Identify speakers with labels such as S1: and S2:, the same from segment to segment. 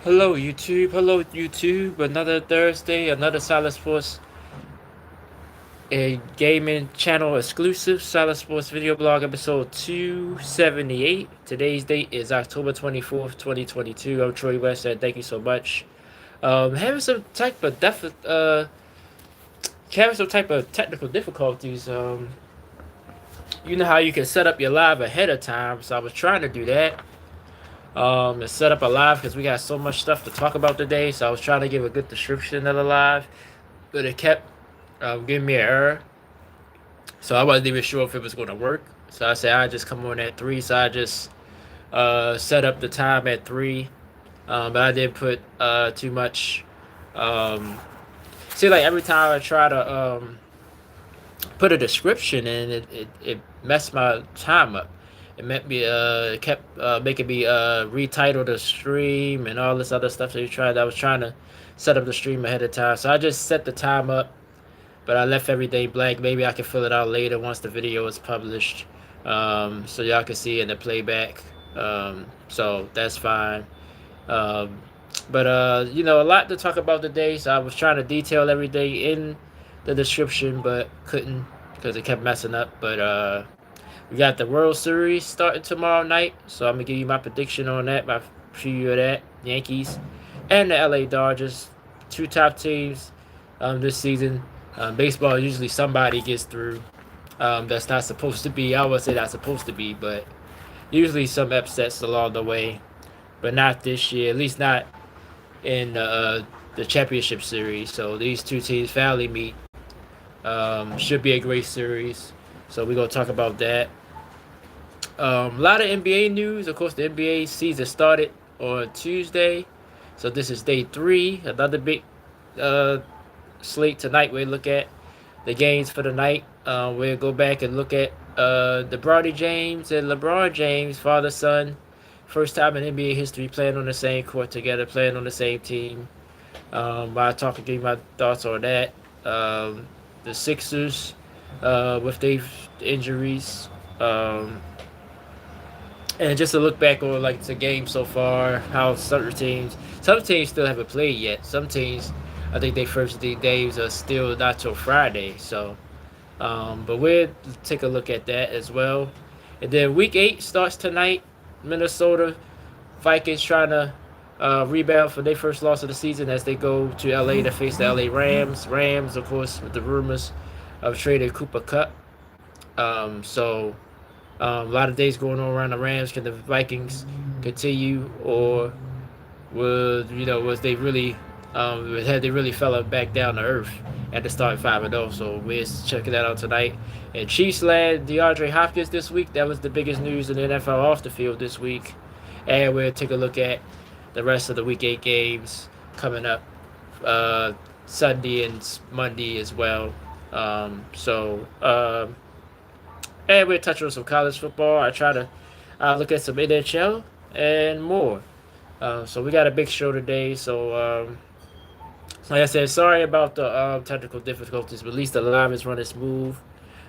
S1: Hello YouTube, hello YouTube. Another Thursday, another Solid Sports a gaming channel exclusive Solid Sports video blog episode 278. Today's date is October 24th, 2022. I'm Troy West and thank you so much. Having some type of having some type of technical difficulties. You know how you can set up your live ahead of time, so I was trying to do that. And set up a live because we got so much stuff to talk about today. So I was trying to give a good description of the live, but it kept giving me an error. So I wasn't even sure if it was going to work. So I said I just come on at 3. So I just set up the time at 3, but I didn't put too much. Um, See, like every time I try to put a description in, it messed my time up. It meant me kept making me retitle the stream and all this other stuff that you tried. I was trying to set up the stream ahead of time, so I just set the time up, but I left everything blank. Maybe I can fill it out later once the video is published, so y'all can see in the playback. So that's fine. Um, but you know, a lot to talk about today, so I was trying to detail everything in the description, but couldn't because it kept messing up. But we got the World Series starting tomorrow night, so I'm gonna give you my prediction on that, my preview of that. Yankees and the LA Dodgers, two top teams this season. Baseball usually somebody gets through. That's not supposed to be. I would say not supposed to be, but usually some upsets along the way. But not this year. At least not in the championship series. So these two teams finally meet. Should be a great series. So we're gonna talk about that. A lot of NBA news. Of course, the NBA season started on Tuesday, so this is day 3. Another big uh, slate tonight. We look at the games for the night. We'll go back and look at the Bronny James and LeBron James, father son, first time in NBA history playing on the same court together, playing on the same team. I'll talk and give my thoughts on that. The Sixers with their injuries. And just to look back on like the game so far, how some teams still haven't played yet. Some teams, I think their first games are still not till Friday. So, but we'll take a look at that as well. And then Week 8 starts tonight. Minnesota Vikings trying to rebound for their first loss of the season as they go to LA to face the LA Rams. Rams, of course, with the rumors of trading Cooper Kupp. A lot of days going on around the Rams. Can the Vikings continue, or was they really had they really fell back down to earth at the start 5-0? So we're checking that out tonight. And Chiefs land DeAndre Hopkins this week. That was the biggest news in the NFL off the field this week. And we'll take a look at the rest of the Week 8 games coming up Sunday and Monday as well. And we'll touch on some college football. I try to look at some NHL and more. So we got a big show today. So like I said, sorry about the technical difficulties, but at least the live is running smooth.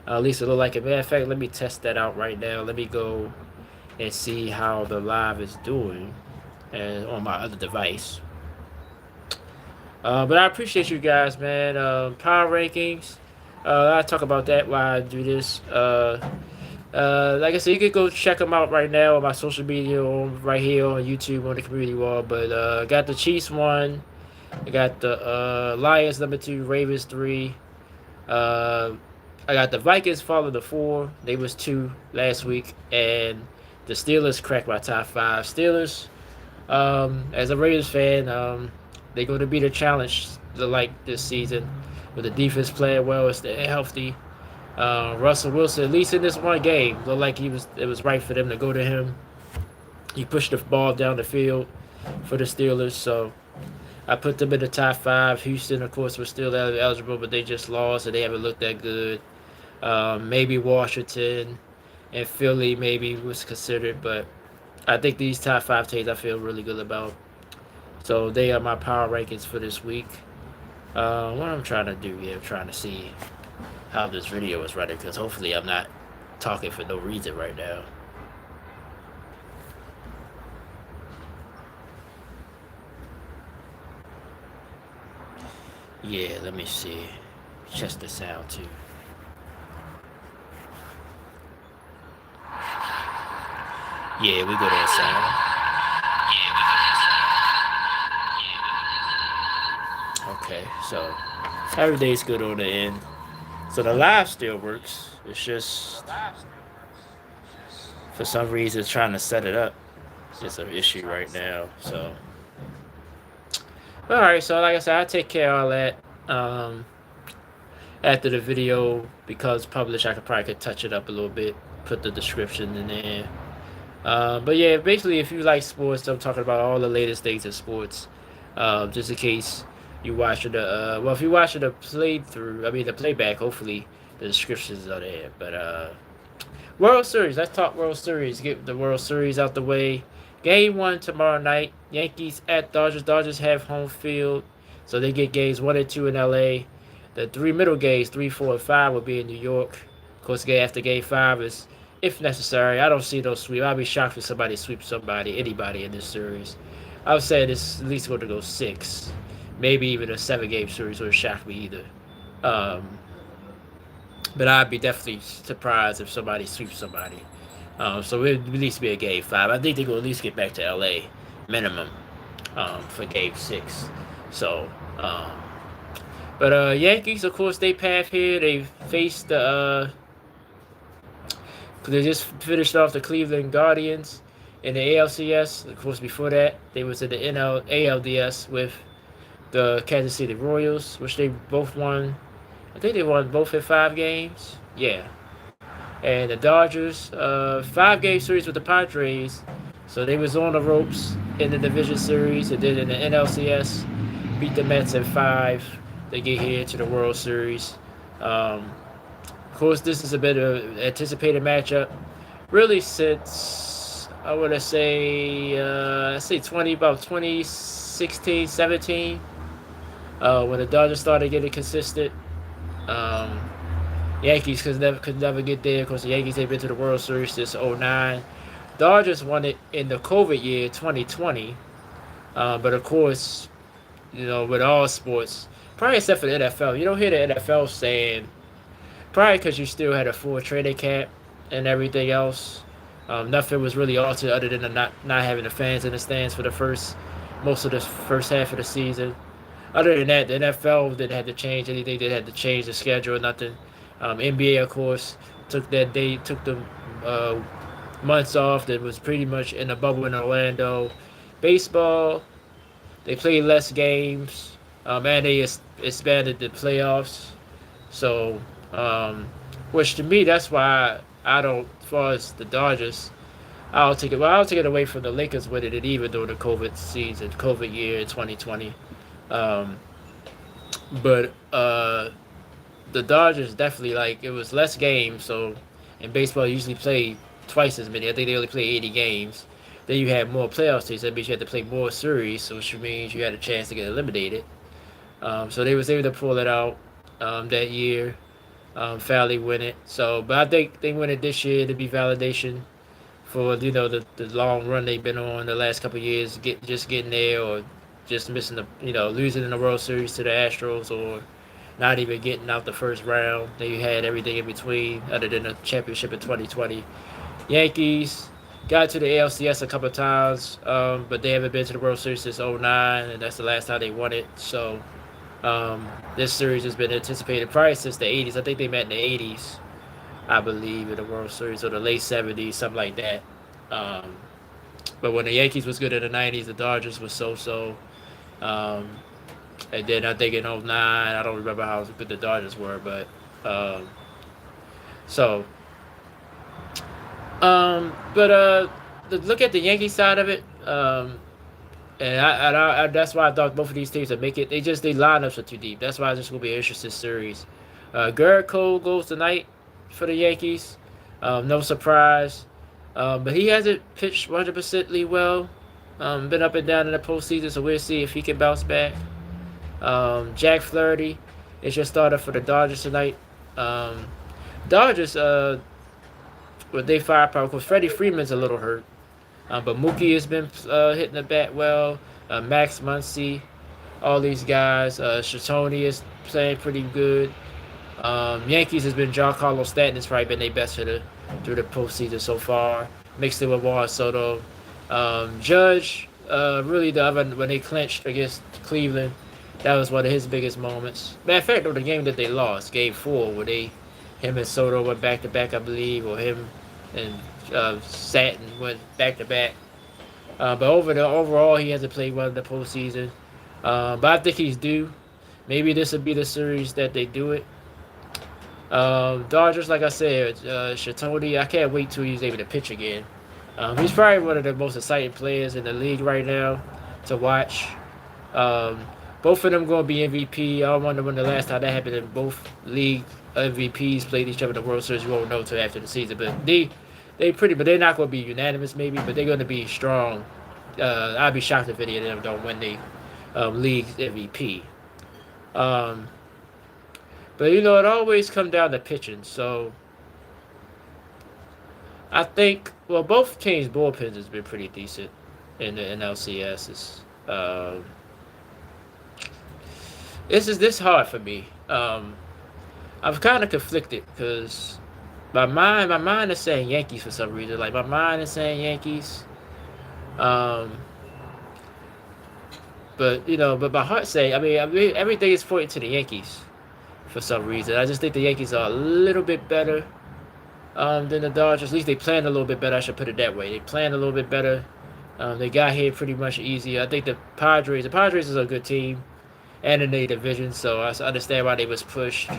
S1: At least it look like it. Matter of fact, let me test that out right now. Let me go and see how the live is doing and on my other device. But I appreciate you guys, man. Power rankings. I'll talk about that while I do this. Like I said, you can go check them out right now on my social media, right here on YouTube on the community wall. But I got the Chiefs 1. I got the Lions number 2, Ravens 3. I got the Vikings falling to 4. They was 2 last week, and the Steelers cracked my top 5. Steelers, as a Ravens fan, they're going to be the challenge this season. With the defense playing well, it's healthy. Russell Wilson, at least in this one game, looked like it was right for them to go to him. He pushed the ball down the field for the Steelers, so I put them in the top 5. Houston, of course, was still eligible, but they just lost, and they haven't looked that good. Maybe Washington and Philly maybe was considered, but I think these top 5 teams I feel really good about. So they are my power rankings for this week. What I'm trying to do here, I'm trying to see how this video is running, because hopefully I'm not talking for no reason right now. Yeah, let me see. Check this out too. Yeah, we go to sound. Okay, so everything's good on the end. So the live still works. It's just for some reason it's trying to set it up. It's an issue right now. So all right. So like I said, I'll take care of all that. After the video, because published, I could touch it up a little bit, put the description in there. But yeah, basically, if you like sports, I'm talking about all the latest things in sports. Just in case you watch it, well, if you watch it a playthrough, I mean the playback, hopefully the descriptions are there. But World Series, let's talk World Series. Get the World Series out the way. Game 1 tomorrow night. Yankees at Dodgers. Dodgers have home field, so they get games 1 and 2 in LA. The three middle games, 3, 4, and 5, will be in New York. Of course, game after game 5 is, if necessary. I don't see no sweep. I'd be shocked if somebody sweeps anybody in this series. I would say this at least going to go 6, maybe even a 7-game series. Would shock me either. Um, but I'd be definitely surprised if somebody sweeps somebody. So it would at least be a game 5. I think they will at least get back to LA minimum for game 6. So. But Yankees, of course, they path here. They faced the. They just finished off the Cleveland Guardians in the ALCS. Of course, before that, they was in the ALDS with the Kansas City Royals, which they both won. I think they won both in 5 games. Yeah. And the Dodgers, 5-game series with the Padres. So they was on the ropes in the division series, and then in the NLCS, beat the Mets in 5. They get here to the World Series. Of course, this is a bit of an anticipated matchup. Really, since I want to say, about 2016, 17, when the Dodgers started getting consistent. Yankees could never get there. Of course, the Yankees have been to the World Series since 09. Dodgers won it in the COVID year, 2020. But of course, with all sports, probably except for the NFL, you don't hear the NFL saying, probably because you still had a full training camp and everything else. Nothing was really altered other than not having the fans in the stands for most of the first half of the season. Other than that, the NFL didn't have to change anything. They didn't have to change the schedule or nothing. NBA, of course, took the months off. That was pretty much in a bubble in Orlando. Baseball, they played less games, and they expanded the playoffs. So, which to me, that's why I don't, as far as the Dodgers, I'll take it away from the Lakers winning it, even though the COVID year in 2020. But the Dodgers definitely, like, it was less games. So in baseball, you usually play twice as many. I think they only play 80 games. Then you had more playoff teams. That means you had to play more series, which means you had a chance to get eliminated. So they was able to pull it out that year. Fairly win it. So, but I think they win it this year to be validation for the long run they've been on the last couple of years, getting there, or just missing losing in the World Series to the Astros, or not even getting out the first round. They had everything in between, other than the championship in 2020. Yankees got to the ALCS a couple of times, but they haven't been to the World Series since 09, and that's the last time they won it. So this series has been anticipated probably since the 80s. I think they met in the 80s, I believe, in the World Series, or the late 70s, something like that. But when the Yankees was good in the 90s, the Dodgers was so-so. And then I think in 09, I don't remember how good the Dodgers were, but so. Look at the Yankee side of it. And that's why I thought both of these teams would make it. They lineups are too deep. That's why it's just gonna be an interesting series. Garrett Cole goes tonight for the Yankees. No surprise. But he hasn't pitched 100%ly well. Been up and down in the postseason, so we'll see if he can bounce back. Jack Flaherty is your starter for the Dodgers tonight. Dodgers, with their firepower, because Freddie Freeman's a little hurt. But Mookie has been hitting the bat well. Max Muncy. all these guys. Shatoni is playing pretty good. Yankees has been Giancarlo Stanton has probably been their best hitter through the postseason so far. Mixed it with Juan Soto. Judge, really the other when they clinched against Cleveland, that was one of his biggest moments. Matter of fact, though, the game that they lost, Game 4, where him and Soto went back to back, I believe, or him and Stanton went back to back. But overall, he hasn't played well in the postseason. But I think he's due. Maybe this would be the series that they do it. Dodgers, like I said, Shatoni, I can't wait till he's able to pitch again. He's probably one of the most exciting players in the league right now to watch. Both of them going to be MVP. I wonder when the last time that happened and both league MVPs played each other in the World Series. We won't know till after the season, but but they're not going to be unanimous maybe, but they're going to be strong. I'd be shocked if any of them don't win the league MVP. But it always comes down to pitching. So I think both teams' bullpens has been pretty decent in the NLCS. This hard for me. I'm kind of conflicted because my mind is saying Yankees for some reason. Like my mind is saying Yankees. But my heart say I mean everything is pointing to the Yankees for some reason. I just think the Yankees are a little bit better than the Dodgers. At least they planned a little bit better. I should put it that way. They planned a little bit better. They got here pretty much easy. I think the Padres is a good team and in the division, so I understand why they was pushed.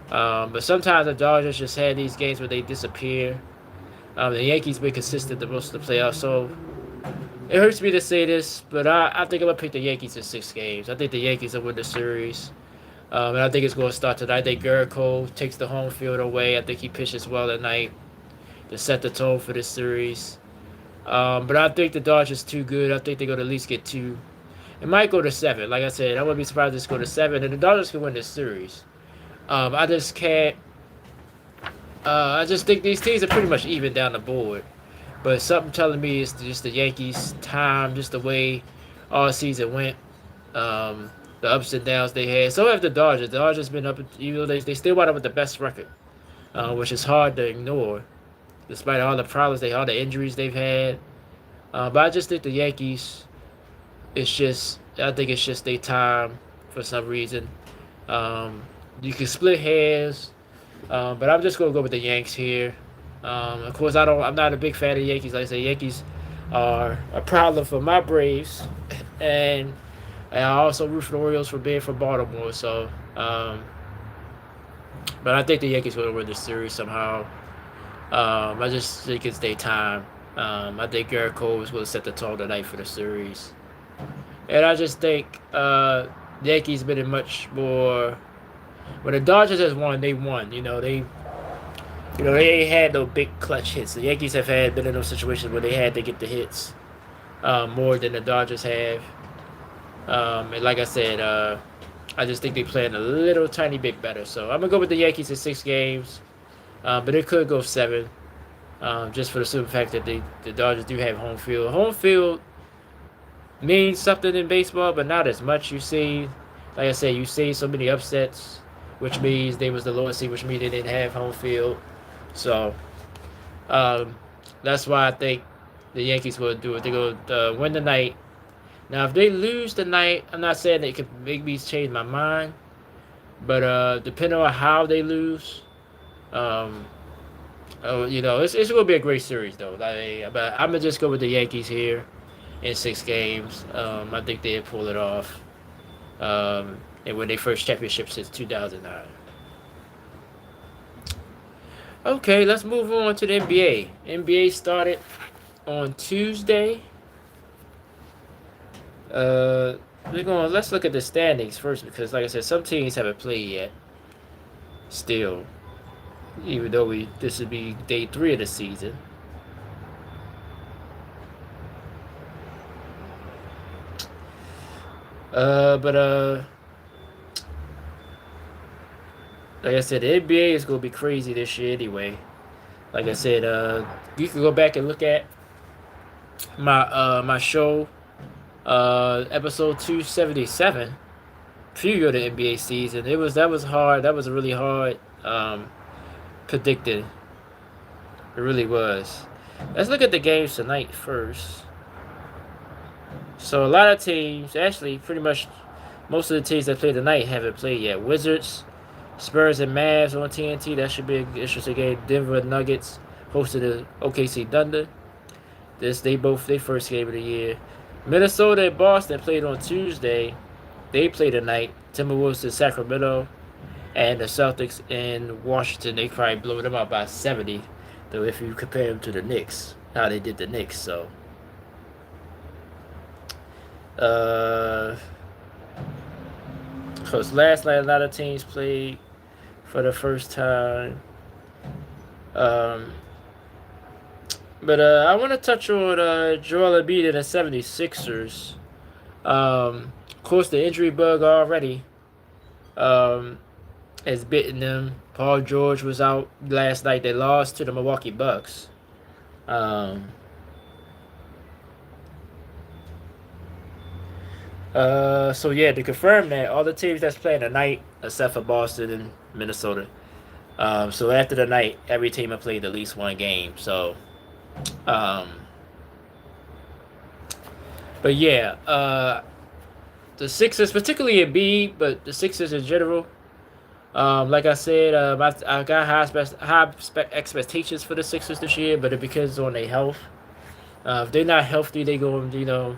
S1: But sometimes the Dodgers just had these games where they disappear. The Yankees been consistent the most of the playoffs, so it hurts me to say this, but I think I'm going to pick the Yankees in 6 games. I think the Yankees will win the series. And I think it's going to start tonight. I think Garrett Cole takes the home field away. I think he pitches well tonight to set the tone for this series. But I think the Dodgers too good. I think they're going to at least get 2. It might go to 7. Like I said, I wouldn't be surprised if it's go to 7. And the Dodgers can win this series. I just can't. I just think these teams are pretty much even down the board. But something telling me is just the Yankees' time, just the way all season went. The ups and downs they had. So have the Dodgers. The Dodgers been up, even though they still wound up with the best record, which is hard to ignore, despite all the problems all the injuries they've had. But I just think the Yankees, I think it's just their time for some reason. You can split hairs, but I'm just gonna go with the Yanks here. Of course, I'm not a big fan of the Yankees. Like I say, Yankees are a problem for my Braves, and I also root for the Orioles for being from Baltimore. So, but I think the Yankees will win this series somehow. I just think it's their time. I think Garrett Cole is going to set the tone tonight for the series, and I just think the Yankees been in much more. When the Dodgers has won, they won. They ain't had no big clutch hits. The Yankees have been in those situations where they had to get the hits more than the Dodgers have. And like I said, I just think they playing a little tiny bit better. So I'm going to go with the Yankees in 6 games. But it could go 7. Just for the simple fact that the Dodgers do have home field. Home field means something in baseball, but not as much. Like I said, you see so many upsets, which means they was the lowest seed, which means they didn't have home field. So that's why I think the Yankees will do it. They're going to win the night. Now, if they lose tonight, I'm not saying it could make me change my mind, but depending on how they lose, it's going to be a great series, though. But I'm going to just go with the Yankees here in 6 games. I think they'll pull it off and win their first championship since 2009. Okay, let's move on to the NBA. NBA started on Tuesday. Let's look at the standings first because, like I said, some teams haven't played yet. Still, even though this would be day 3 of the season. Like I said, the NBA is gonna be crazy this year anyway. Like I said, you can go back and look at my show Episode 277, preview of the NBA season. That was hard. That was really hard predicting. It really was. Let's look at the games tonight first. So a lot of teams, actually, pretty much most of the teams that play tonight haven't played yet. Wizards, Spurs, and Mavs on TNT. That should be an interesting game. Denver Nuggets hosted the OKC Thunder. They first game of the year. Minnesota and Boston played on Tuesday. They play tonight. Timberwolves in Sacramento, and the Celtics in Washington. They probably blew them out by 70. Though if you compare them to the Knicks, how they did the Knicks, so. Because last night a lot of teams played for the first time. But I want to touch on Joel Embiid and the 76ers. Of course, the injury bug already has bitten them. Paul George was out last night. They lost to the Milwaukee Bucks. So yeah, to confirm that, all the teams that's playing tonight, except for Boston and Minnesota. So after the night, every team have played at least one game. So, but yeah, the Sixers, particularly Embiid, but the Sixers in general. Like I said, I got high expectations for the Sixers this year, but it depends on their health. If they're not healthy, they go,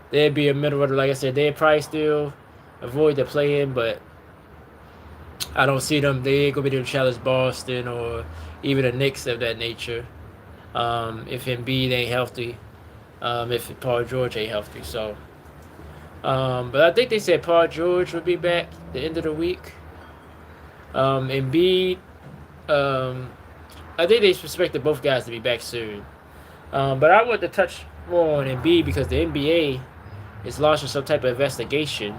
S1: they'd be a middle order. Like I said, they'd probably still avoid the play-in, but I don't see them. They ain't gonna be able to challenge Boston or even the Knicks of that nature. If Embiid ain't healthy, if Paul George ain't healthy, so. But I think they said Paul George would be back the end of the week. Embiid, I think they expected both guys to be back soon. But I want to touch more on Embiid because the NBA is launching some type of investigation.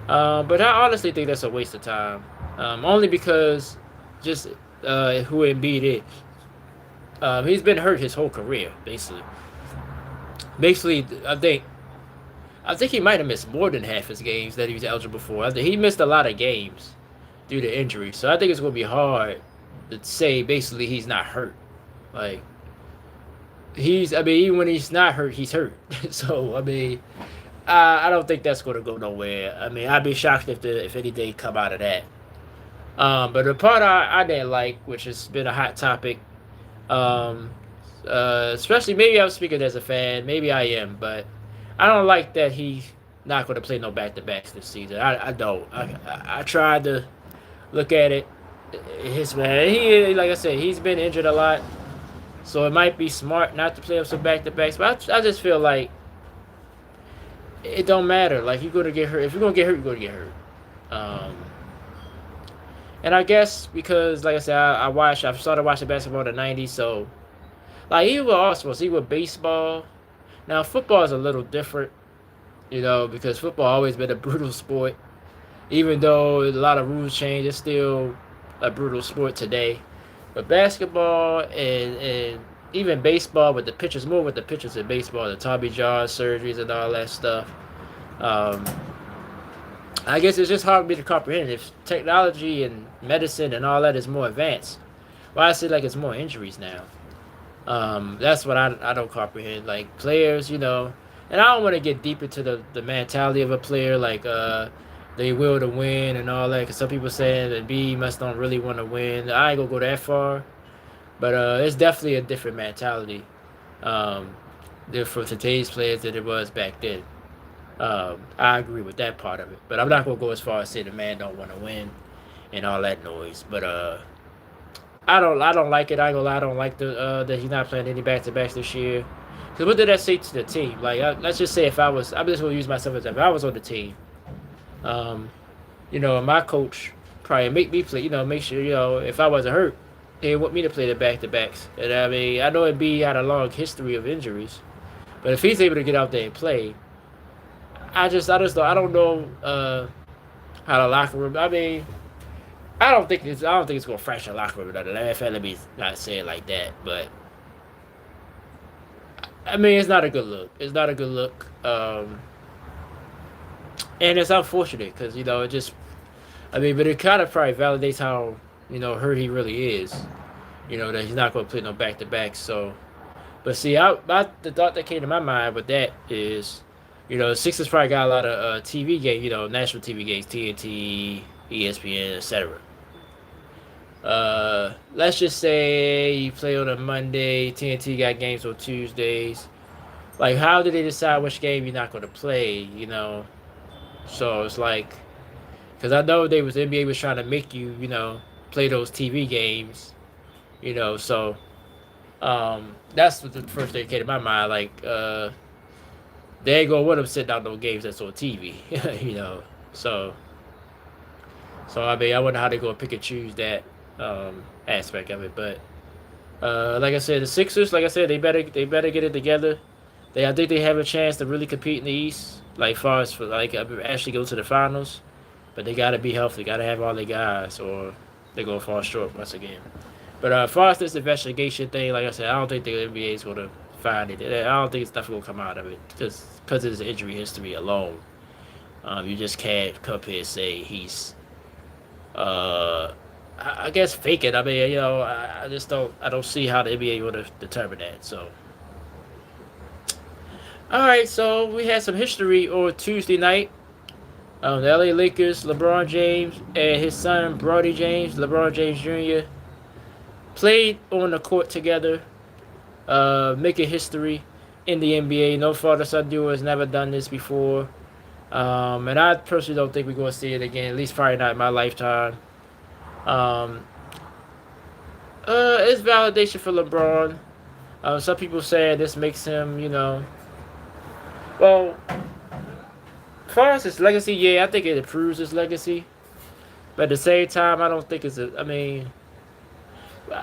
S1: But I honestly think that's a waste of time. Only because just who Embiid is. He's been hurt his whole career, basically. Basically, I think he might have missed more than half his games that he was eligible for. I think he missed a lot of games due to injury. So I think it's going to be hard to say basically he's not hurt. Like, even when he's not hurt, he's hurt. So, I don't think that's going to go nowhere. I'd be shocked if anything come out of that. But the part I didn't like, which has been a hot topic, especially maybe I'm speaking as a fan, maybe I am, but I don't like that he's not going to play no back-to-backs this season. I don't. I tried to look at it. Like I said, he's been injured a lot, so it might be smart not to play him some back-to-backs. But I just feel like it don't matter. Like, you're going to get hurt. If you're going to get hurt, you're going to get hurt. And I guess because, like I said, I started watching basketball in the 90s, so, like, even with all sports, even with baseball. Now, football is a little different, because football always been a brutal sport. Even though a lot of rules change, it's still a brutal sport today. But basketball and even baseball with the pitchers, more with the pitchers in baseball, the Tommy John surgeries and all that stuff. I guess it's just hard for me to comprehend. If technology and medicine and all that is more advanced, why I say like it's more injuries now? That's what I don't comprehend. Like, players, and I don't want to get deep into the mentality of a player, like they will to win and all that. Because some people saying that B must don't really want to win. I ain't gonna go that far, but it's definitely a different mentality for today's players than it was back then. I agree with that part of it, but I'm not gonna go as far as say the man don't want to win and all that noise. But I don't like it. I ain't gonna lie. I don't like that he's not playing any back-to-backs this year. Because what did that say to the team? Like, let's just say I'm just gonna use myself as if I was on the team. My coach probably make me play. Make sure if I wasn't hurt, they want me to play the back-to-backs. And I know Embiid had a long history of injuries, but if he's able to get out there and play, I don't know how the locker room. I don't think it's gonna fracture the locker room. Let me not say it like that, but I mean, it's not a good look. It's not a good look. And it's unfortunate because it just. I mean, but it kind of probably validates how hurt he really is. That he's not going to play no back to back. So, but see, the thought that came to my mind with that is, the Sixers probably got a lot of TV games, national TV games, TNT, ESPN, etc. Let's just say you play on a Monday, TNT got games on Tuesdays. Like, how do they decide which game you're not going to play? So it's like, because I know the NBA was trying to make you, play those TV games, So that's what the first thing that came to my mind. Like, they ain't gonna want them sitting out those games that's on TV, So, I mean, I wonder how they gonna pick and choose that aspect of it. But like I said, the Sixers, like I said, they better get it together. I think they have a chance to really compete in the East, like far as for actually go to the finals. But they gotta be healthy, gotta have all their guys, or they're gonna fall short once again. But as far as this investigation thing, like I said, I don't think the NBA is gonna find it. I don't think stuff will come out of it just because of his injury history alone. You just can't come here and say he's, I guess, faking. I mean, I just don't. I don't see how the NBA would have determined that. So, all right. So we had some history on Tuesday night. The LA Lakers, LeBron James and his son Bronny James, LeBron James Jr. played on the court together, making history in the NBA. No father-son duo has never done this before. And I personally don't think we're going to see it again, at least probably not in my lifetime. It's validation for LeBron. Some people say this makes him, well, as far as his legacy, yeah, I think it improves his legacy. But at the same time, I don't think I mean,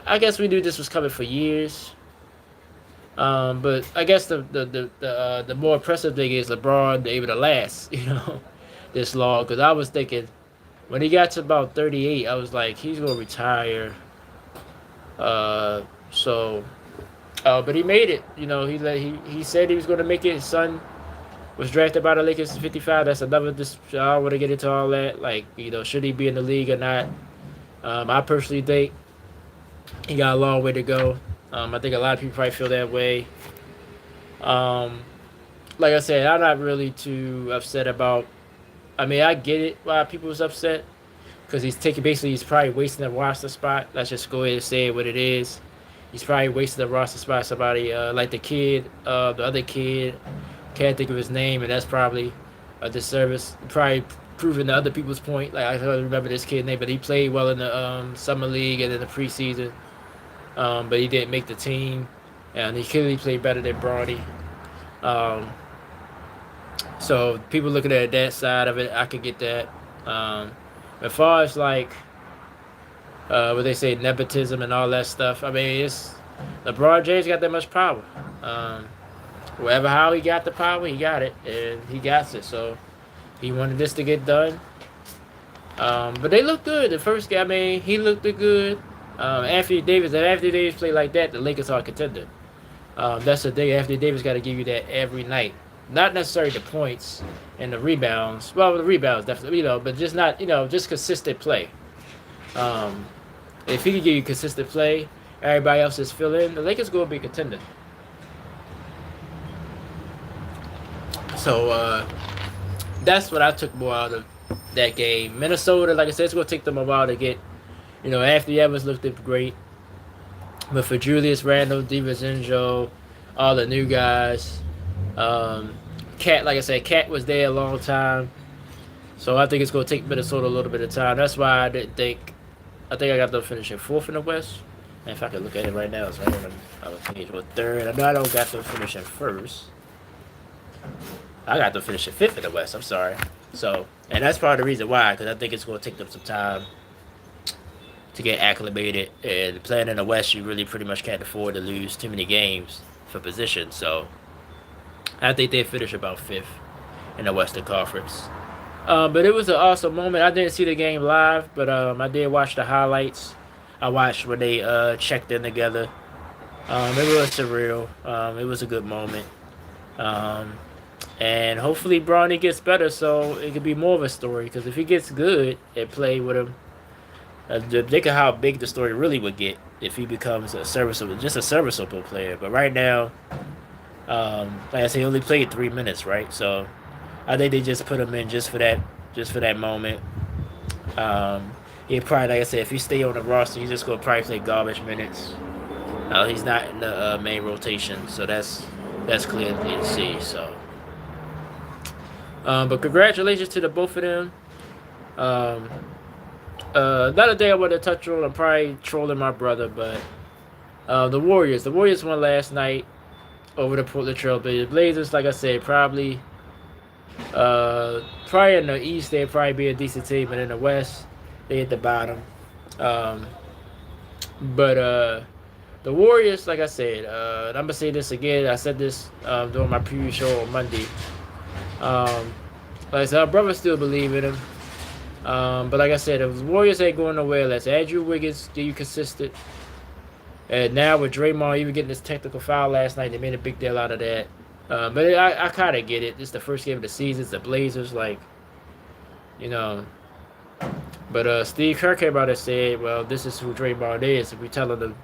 S1: I guess we knew this was coming for years. But I guess the more impressive thing is LeBron able to last, this long. Because I was thinking, when he got to about 38, I was like, he's gonna retire. But he made it. He said he was gonna make it. His son was drafted by the Lakers in 55. That's another. I don't want to get into all that. Like, should he be in the league or not? I personally think he got a long way to go. I think a lot of people probably feel that way. Like I said, I'm not really too upset about. I mean, I get it why people was upset because he's probably wasting a roster spot. Let's just go ahead and say what it is. He's probably wasting a roster spot. Somebody like the other kid, can't think of his name, and that's probably a disservice. Probably proving to other people's point. Like, I don't remember this kid's name, but he played well in the summer league and in the preseason. But he didn't make the team, and he clearly played better than Bronny. So people looking at that side of it, I could get that. As far as like what they say, nepotism and all that stuff, I mean, it's LeBron James got that much power. How he got the power, he got it, and he got it. So he wanted this to get done. But they looked good. The first game, I mean, he looked good. Anthony Davis played like that, the Lakers are a contender. That's the thing. Anthony Davis got to give you that every night. Not necessarily the points and the rebounds. Well, the rebounds definitely, but just not, just consistent play. If he can give you consistent play, everybody else is filling. The Lakers going to be a contender. So that's what I took more out of that game. Minnesota, like I said, it's going to take them a while to get. Anthony Evans looked great. But for Julius Randle, DiVincenzo, all the new guys, Cat, like I said, Cat was there a long time. So I think it's going to take Minnesota a little bit of time. That's why I didn't think. I think I got them finishing fourth in the West. And if I could look at it right now, so I was thinking it third. I know I don't got them finishing first. I got them finishing fifth in the West. I'm sorry. So, and that's part of the reason why, because I think it's going to take them some time to get acclimated, and playing in the West, you really pretty much can't afford to lose too many games for position. So I think they finished about fifth in the Western Conference. But it was an awesome moment. I didn't see the game live, but I did watch the highlights. I watched when they checked in together. It was surreal. It was a good moment. Um, and hopefully Bronny gets better so it could be more of a story. Because if he gets good at play with him, think of how big the story really would get if he becomes just a serviceable player. But right now, like I said, he only played 3 minutes, right? So I think they just put him in just for that moment. Um, he probably, like I said, if he stay on the roster, he's just gonna probably play garbage minutes. He's not in the main rotation, so that's clear to see. So, but congratulations to the both of them. Um, Another day I want to touch on. I'm probably trolling my brother, but the Warriors. The Warriors won last night over the Portland Trail Blazers. Blazers, like I said, probably in the East they'd probably be a decent team, but in the West they hit the bottom. Um, but the Warriors, like I said, I'm gonna say this again. I said this during my preview show on Monday. Like I said, our brother still believe in him. But like I said, the Warriors ain't going nowhere. Let's Andrew Wiggins get you consistent. And now with Draymond even getting this technical foul last night, they made a big deal out of that. But I kind of get it. This is the first game of the season. It's the Blazers, like, you know. But Steve Kerr came out and said, well, this is who Draymond is. If we tell him to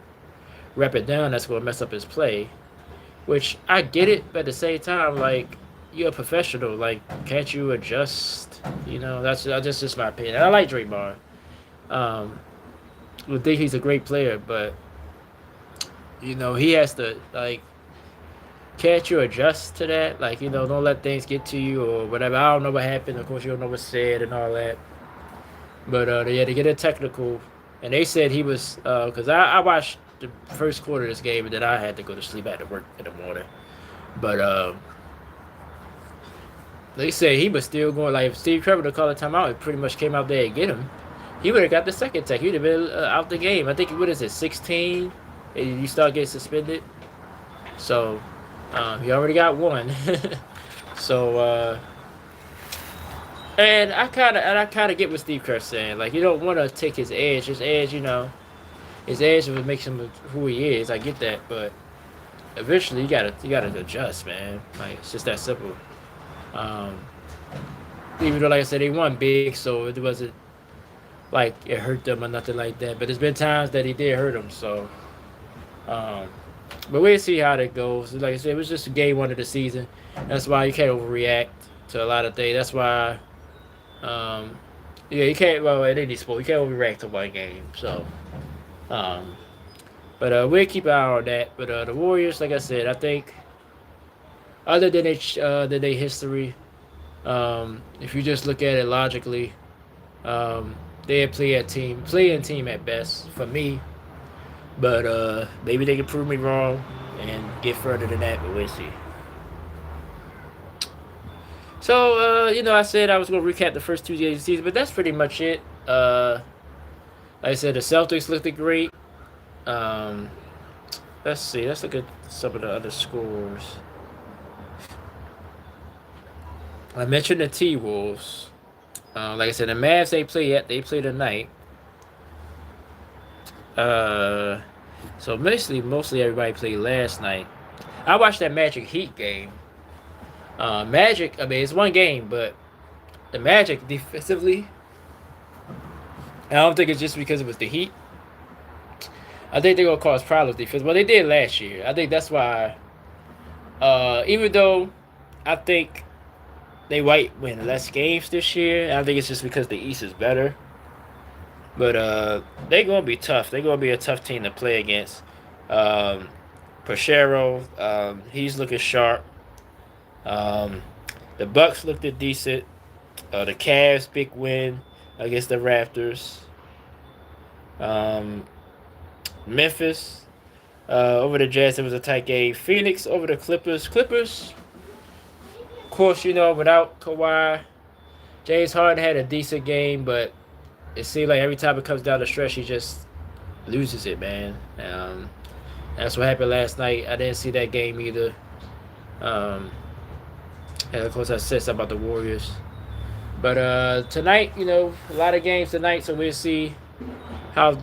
S1: rep it down, that's going to mess up his play. Which, I get it, but at the same time, like, you're a professional. Like, can't you adjust? You know, that's just my opinion. And I like Draymond. I think he's a great player, but, you know, he has to, like, can't you adjust to that? Like, you know, don't let things get to you or whatever. I don't know what happened. Of course, you don't know what's said and all that. But yeah, they get a technical, and they said he was because I watched the first quarter of this game, and then I had to go to sleep. I had to work in the morning. But they said he was still going. Like if Steve Kerr would have called a timeout, it pretty much came out there and get him. He would have got the second tech. He would have been out the game. I think what is it, 16? And you start getting suspended. So he already got one. So. And I kind of get what Steve Kerr's saying. Like, you don't want to take his edge. His edge, you know, his edge would make him who he is. I get that, but eventually you gotta adjust, man. Like, it's just that simple. Um, Even though, like I said, they won big, so it wasn't like it hurt them or nothing like that. But there's been times that he did hurt them. So, um, but we'll see how that goes. Like I said, it was just game one of the season. That's why you can't overreact to a lot of things. That's why. Yeah, you can't. Well, in any sport, you can't overreact to one game. So, um, but we'll keep an eye on that. But the Warriors, like I said, I think other than their history, if you just look at it logically, they're playing team at best for me. But maybe they can prove me wrong and get further than that. But we'll see. So, you know, I said I was going to recap the first 2 days of the season, but that's pretty much it. Like I said, the Celtics looked great. Um, let's see. Let's look at some of the other scores. I mentioned the T-Wolves. Like I said, the Mavs ain't play yet. They play tonight. So mostly everybody played last night. I watched that Magic Heat game. Magic, I mean, it's one game, but the Magic defensively, I don't think it's just because it was the Heat. I think they're going to cause problems defense. Well, they did last year. I think that's why, even though I think they might win less games this year, I think it's just because the East is better. But they're going to be tough. They're going to be a tough team to play against. Pachero, he's looking sharp. The Bucks looked decent. The Cavs big win against the Raptors. Memphis over the Jazz, it was a tight game. Phoenix over the Clippers. Clippers, of course, you know, without Kawhi, James Harden had a decent game, but it seems like every time it comes down the stretch, he just loses it, man. That's what happened last night. I didn't see that game either. And of course, I said something about the Warriors. But tonight, you know, a lot of games tonight, so we'll see how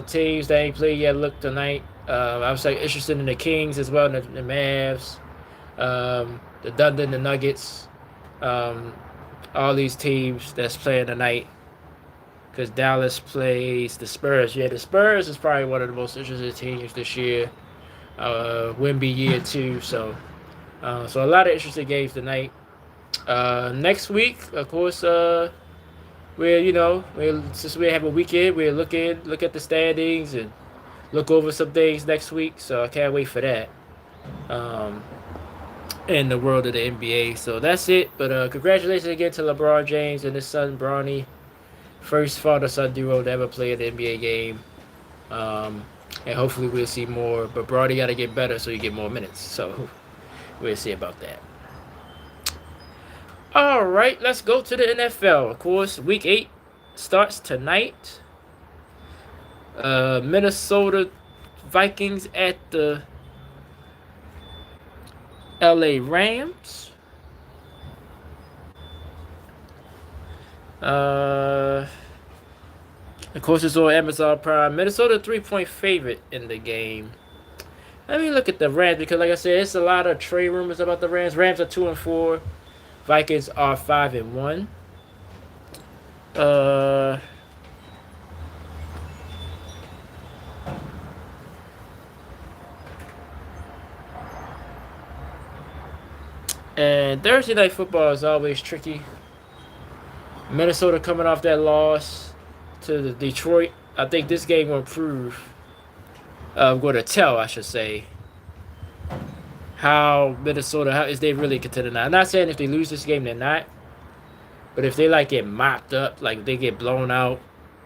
S1: teams that ain't played yet look tonight. I was like interested in the Kings as well, the Mavs, the Thunder, the Nuggets, um, all these teams that's playing tonight. Because Dallas plays the Spurs. Yeah, the Spurs is probably one of the most interesting teams this year. Wemby year too. So a lot of interesting games tonight. Next week, of course, since we have a weekend, look at the standings and look over some things next week. So I can't wait for that. Um, in the world of the NBA. So that's it. But congratulations again to LeBron James and his son Bronny, first father-son duo to ever play an NBA game. Um, and hopefully we'll see more. But Bronny got to get better so you get more minutes. So we'll see about that. All right, let's go to the NFL. Of course, Week 8 starts tonight. Minnesota Vikings at the LA Rams. Of course, it's on Amazon Prime. Minnesota 3-point favorite in the game. Let me look at the Rams because, like I said, it's a lot of trade rumors about the Rams. Rams are 2-4. Vikings are 5-1. And Thursday night football is always tricky. Minnesota coming off that loss to the Detroit. I think this game will prove. I'm going to tell, I should say, how Minnesota, is they really contender now. I'm not saying if they lose this game, they're not. But if they like get mopped up, like they get blown out,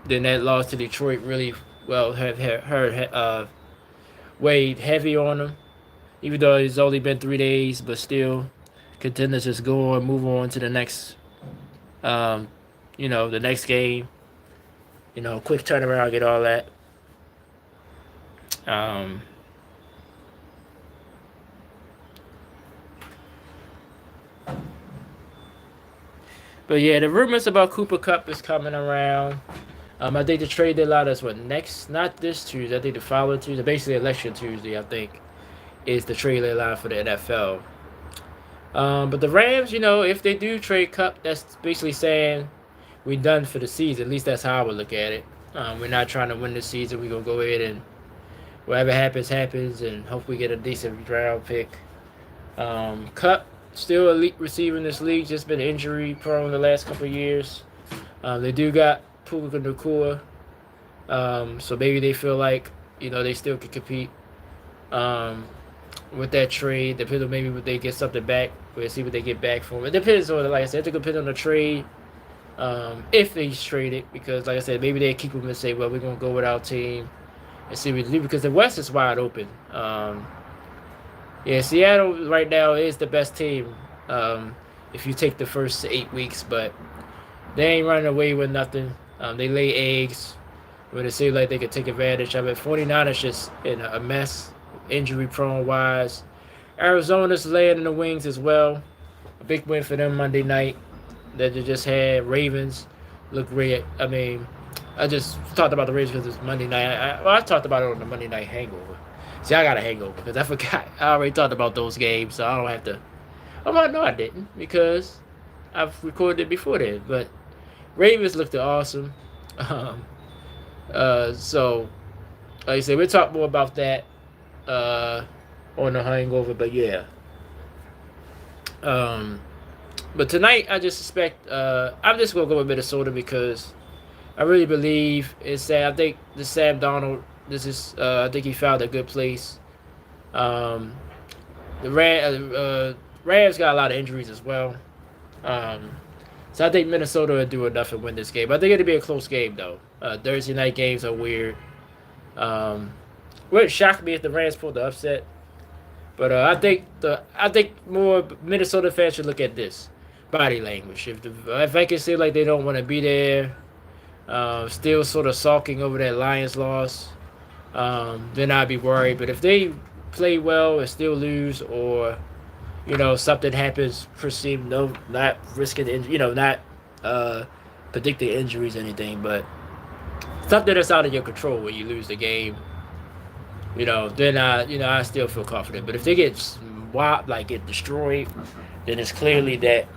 S1: then that loss to Detroit really weighed heavy on them. Even though it's only been 3 days, but still, contenders just go on, move on to the next, the next game. Quick turnaround, get all that. But yeah, the rumors about Cooper Kupp is coming around. I think the trade deadline is next, not this Tuesday. I think the following Tuesday, basically election Tuesday. I think is the trade deadline for the NFL. But the Rams, if they do trade Kupp, that's basically saying we're done for the season. At least that's how I would look at it. We're not trying to win this season. We're gonna go ahead and whatever happens, happens, and hope we get a decent round pick. Kupp, still elite receiver in this league, just been injury prone the last couple of years. They do got Puka Nacua, so maybe they feel like they still can compete with that trade. Depends on maybe what they get something back. We'll see what they get back from it. Depends on, like I said, it depends on the trade. If they trade it, because like I said, maybe they keep them and say, well, we're gonna go with our team and see what they do, because the West is wide open. Seattle right now is the best team if you take the first 8 weeks, but they ain't running away with nothing. They lay eggs when it seems like they could take advantage of it. 49ers just in a mess, injury prone wise. Arizona's laying in the wings as well. A big win for them Monday night that they just had. Ravens look great. I mean, I just talked about the Ravens because it's Monday night. I talked about it on the Monday night hangover. See, I got a hangover because I forgot. I already talked about those games, so I don't have to. Oh, no, I didn't, because I've recorded it before then. But Ravens looked awesome. So, like I said, we'll talk more about that on the hangover. But yeah. But tonight, I just suspect I'm just gonna go with Minnesota because I really believe it's Sam. I think the Sam Donald. This is I think he found a good place. The Rams got a lot of injuries as well. So I think Minnesota will do enough and win this game. I think it'll be a close game though. Thursday night games are weird. Wouldn't shock me if the Rams pulled the upset. But I think more Minnesota fans should look at this body language. If I can see like they don't want to be there, still sort of sulking over that Lions loss, then I'd be worried. But if they play well and still lose, or something happens, not risking not predicting injuries or anything, but something that's out of your control when you lose the game, then I still feel confident. But if they get whopped, like get destroyed, then it's clearly that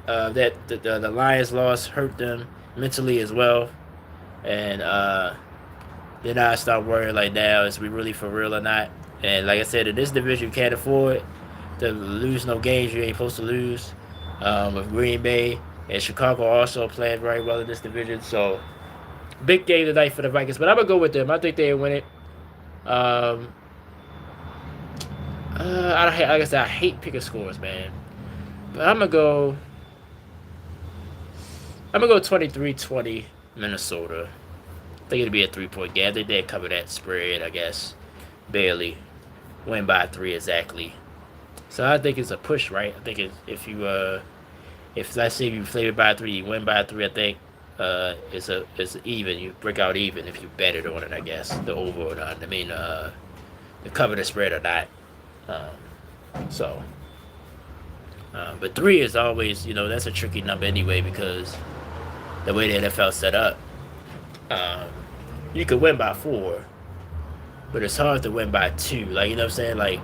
S1: the Lions loss hurt them mentally as well, and then I start worrying like now is we really for real or not? And like I said, in this division you can't afford to lose no games you ain't supposed to lose. With Green Bay and Chicago also playing very well in this division, so big game tonight for the Vikings. But I'm gonna go with them. I think they win it. Um, like I said, I hate picking scores, man. But I'm gonna go. 23-20 Minnesota. I think it'll be a 3-point game. I think they cover that spread, I guess. Barely. Win by 3 exactly. So I think it's a push, right? I think if let's say you play it by 3, you win by 3, I think it's even. You break out even if you bet it on it, I guess. The over or not. I mean, the cover the spread or not. So, but 3 is always, that's a tricky number anyway because the way the NFL set up, you could win by 4, but it's hard to win by 2. Like, you know what I'm saying? Like,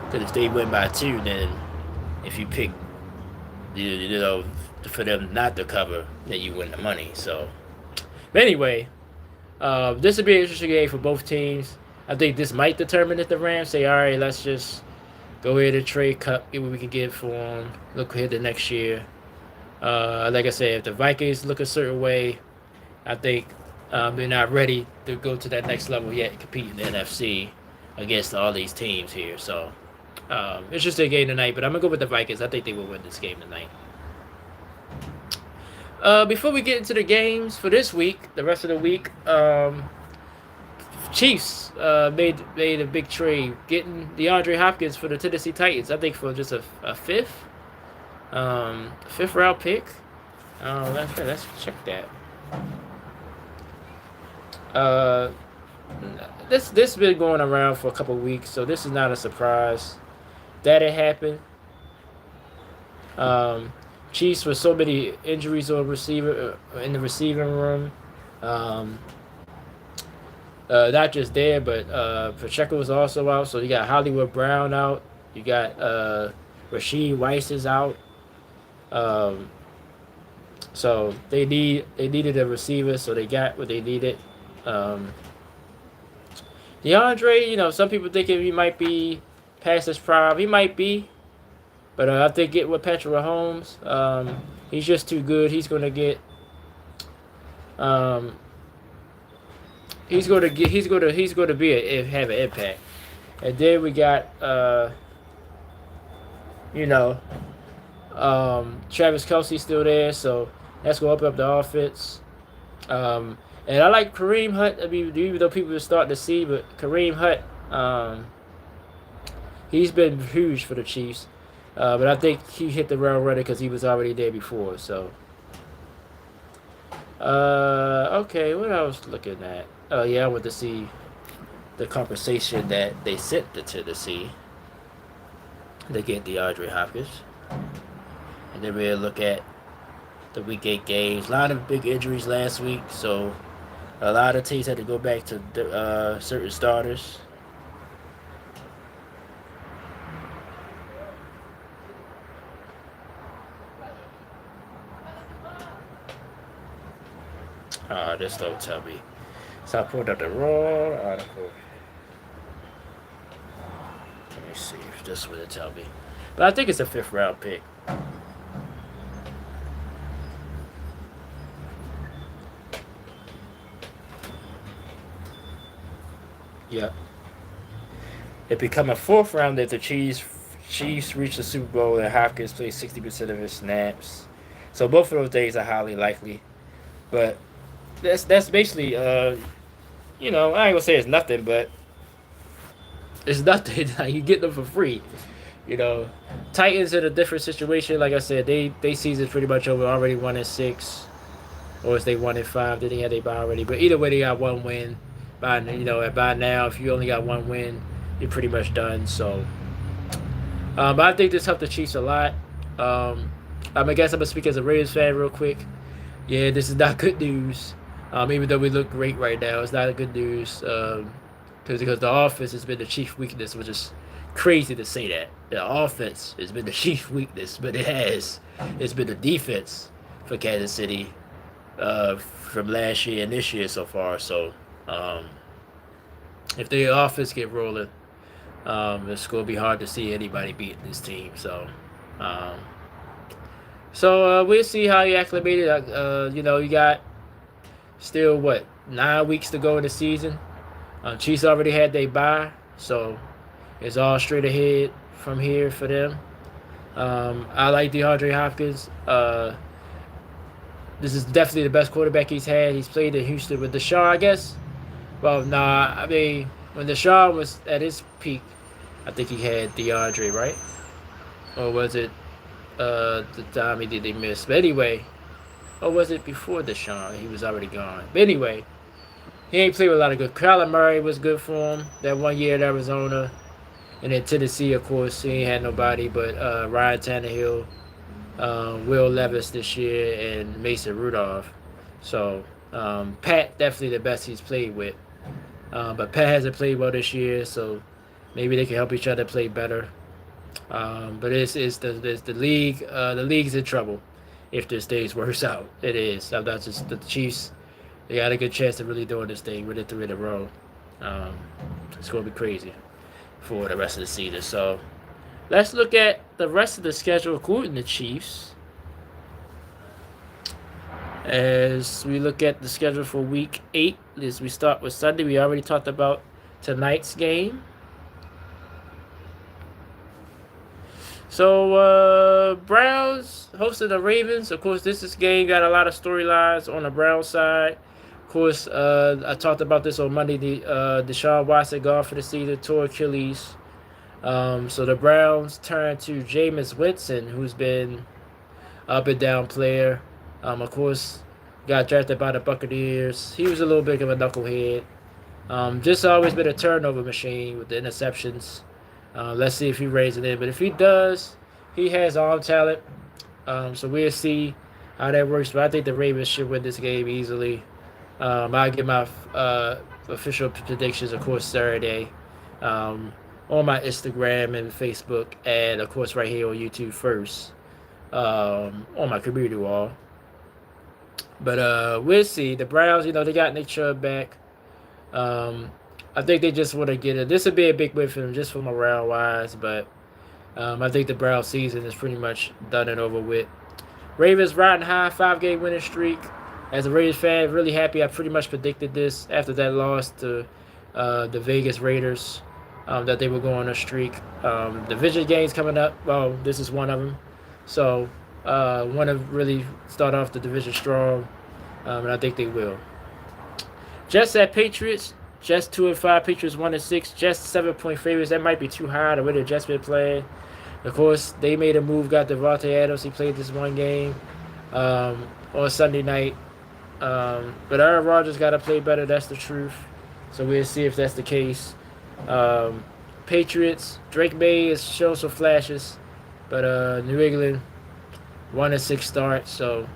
S1: because if they win by 2, then if you pick, for them not to cover, then you win the money. So, but anyway, this would be an interesting game for both teams. I think this might determine if the Rams say, all right, let's just go ahead and trade Cup, get what we can get for them, look ahead to next year. Like I said, if the Vikings look a certain way, I think they're not ready to go to that next level yet and compete in the NFC against all these teams here. So it's just a game tonight, but I'm going to go with the Vikings. I think they will win this game tonight. Before we get into the games for this week, the rest of the week, Chiefs made a big trade, getting DeAndre Hopkins for the Tennessee Titans. I think for just a fifth round pick. Let's check that. This been going around for a couple of weeks, so this is not a surprise that it happened. Chiefs with so many injuries on receiver in the receiving room. Not just there, but Pacheco was also out. So you got Hollywood Brown out. You got Rashid Weiss is out. So they needed a receiver, so they got what they needed. DeAndre, some people think he might be past his prime. He might be, but I think get with Patrick Mahomes, he's just too good. He's gonna get. He's gonna have an impact. And then we got Travis Kelce still there, so that's gonna open up the offense. And I like Kareem Hunt. I mean, even though people are starting to see, but Kareem Hunt, he's been huge for the Chiefs. But I think he hit the ground running because he was already there before. So, okay, what I was looking at? Oh yeah, I went to see the conversation that they sent to Tennessee. They get DeAndre Hopkins, and then we'll look at the Week 8 games. A lot of big injuries last week, so a lot of teams had to go back to certain starters. This don't tell me. So I pulled up the wrong article. Let me see if this would tell me. But I think it's a 5th round pick. Yep. It become a 4th round if the Chiefs reach the Super Bowl and Hopkins plays 60% of his snaps. So both of those days are highly likely. But that's basically I ain't gonna say it's nothing, but it's nothing. You get them for free. Titans in a different situation. Like I said, they season's pretty much over. Already 1-6, or is they 1-5? Did they have their bye already? But either way, they got 1 win. By now, if you only got 1 win, you're pretty much done. So, but I think this helped the Chiefs a lot. I guess I'm gonna speak as a Raiders fan real quick. Yeah, this is not good news. Even though we look great right now, it's not good news. because the offense has been the chief weakness, which is crazy to say that. The offense has been the chief weakness, but it's been the defense for Kansas City from last year and this year so far. So if the offense get rolling, it's going to be hard to see anybody beating this team. Um, we'll see how you acclimated. You got still 9 weeks to go in the season. Chiefs already had their bye, so it's all straight ahead from here for them. I like DeAndre Hopkins. This is definitely the best quarterback he's had. He's played in Houston with Deshaun, I guess. Well, nah, I mean, when Deshaun was at his peak, I think he had DeAndre, right? Or was it the time they missed? But anyway, or was it before Deshaun? He was already gone. But anyway, he ain't played with a lot of good. Kyler Murray was good for him that 1 year at Arizona. And then Tennessee, of course, he ain't had nobody but Ryan Tannehill, Will Levis this year, and Mason Rudolph. So Pat definitely the best he's played with. But Pat hasn't played well this year, so maybe they can help each other play better. But it's the league. The league's in trouble if this thing works out. It is. I'm not just the Chiefs. They got a good chance of really doing this thing with it 3 in a row. It's going to be crazy for the rest of the season. So let's look at the rest of the schedule according to Chiefs. As we look at the schedule for Week 8, as we start with Sunday, we already talked about tonight's game. So Browns hosting the Ravens. Of course, this game got a lot of storylines on the Browns side. Of course, I talked about this on Monday. Deshaun Watson gone for the season, tore Achilles. So the Browns turn to Jameis Winston, who's been up and down player. Of course, got drafted by the Buccaneers. He was a little bit of a knucklehead. Just always been a turnover machine with the interceptions. Let's see if he raises it. But if he does, he has arm talent. So we'll see how that works. But I think the Ravens should win this game easily. I'll get my official predictions, of course, Saturday on my Instagram and Facebook, and of course right here on YouTube first on my community wall. But we'll see. The Browns, they got Nick Chubb back. I think they just want to get it. This would be a big win for them just for morale-wise, but I think the Browns season is pretty much done and over with. Ravens riding high, 5-game winning streak. As a Raiders fan, really happy. I pretty much predicted this after that loss to the Vegas Raiders, that they were going on a streak. Division games coming up. Well, this is one of them. So want to really start off the division strong, and I think they will. Jets at Patriots. Jets 2-5. Patriots 1-6. Jets 7-point favorites. That might be too high the way the Jets been playing. Of course, they made a move. Got Devontae Adams. He played this one game on Sunday night. But Aaron Rodgers got to play better. That's the truth. So we'll see if that's the case. Patriots. Drake May has shown some flashes, but New England 1-6 start. So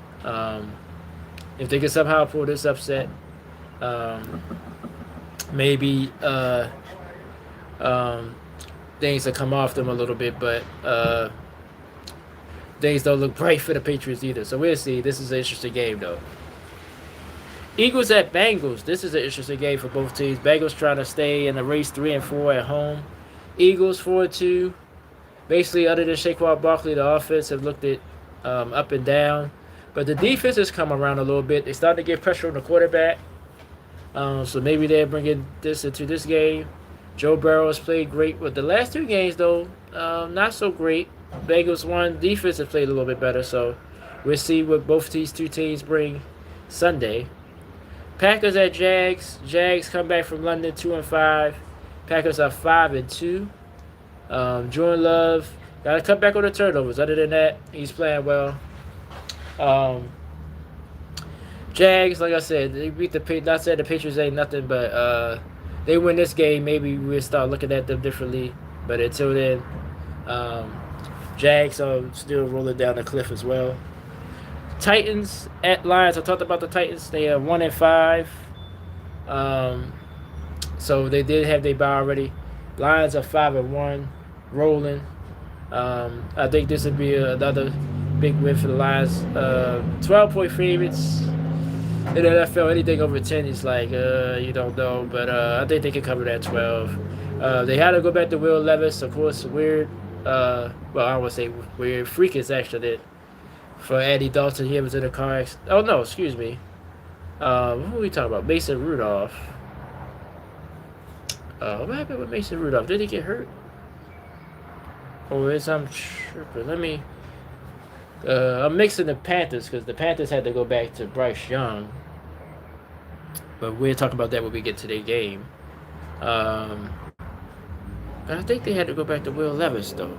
S1: if they can somehow pull this upset, maybe things will come off them a little bit, but things don't look bright for the Patriots either. So we'll see. This is an interesting game, though. Eagles at Bengals. This is an interesting game for both teams. Bengals trying to stay in the race 3-4 at home. Eagles 4-2. Basically, other than Saquon Barkley, the offense have looked at up and down. But the defense has come around a little bit. They started to get pressure on the quarterback. So maybe they're bringing this into this game. Joe Burrow has played great. With the last 2 games, though, not so great. Bengals won. Defense has played a little bit better. So we'll see what both these 2 teams bring Sunday. Packers at Jags. Jags come back from London 2-5. Packers are 5-2. Jordan Love got to cut back on the turnovers. Other than that, he's playing well. Jags, like I said, they beat the Patriots. Not saying the Patriots ain't nothing, but they win this game. Maybe we'll start looking at them differently. But until then, Jags are still rolling down the cliff as well. Titans at Lions. I talked about the Titans. They are 1-5. So they did have their bye already. Lions are 5-1, rolling. I think this would be another big win for the Lions. 12-point favorites in the NFL. Anything over 10 is like you don't know, but I think they can cover that 12. They had to go back to Will Levis, of course. Weird. Well, I would say weird. Freakish accident for Andy Dalton. He was in a car accident. Oh no, excuse me. Who are we talking about? Mason Rudolph. What happened with Mason Rudolph? Did he get hurt? Or is I'm tripping? Let me. I'm mixing the Panthers because the Panthers had to go back to Bryce Young. But we'll talk about that when we get to their game. But I think they had to go back to Will Levis though.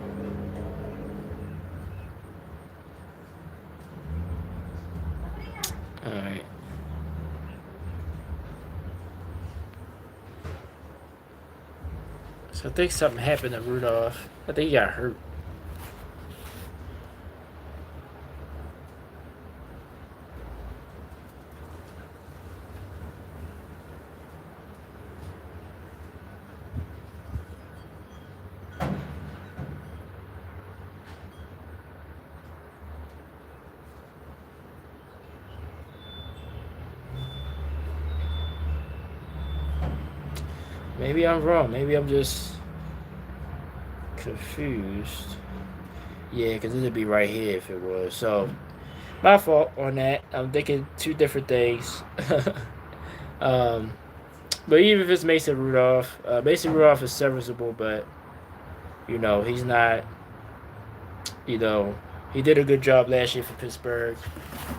S1: All right. So I think something happened to Rudolph. I think he got hurt. Maybe I'm wrong. Maybe I'm just confused. Yeah, because it'd be right here if it was. So, my fault on that. I'm thinking two different things. um, but even if it's Mason Rudolph is serviceable, but, he's not, he did a good job last year for Pittsburgh,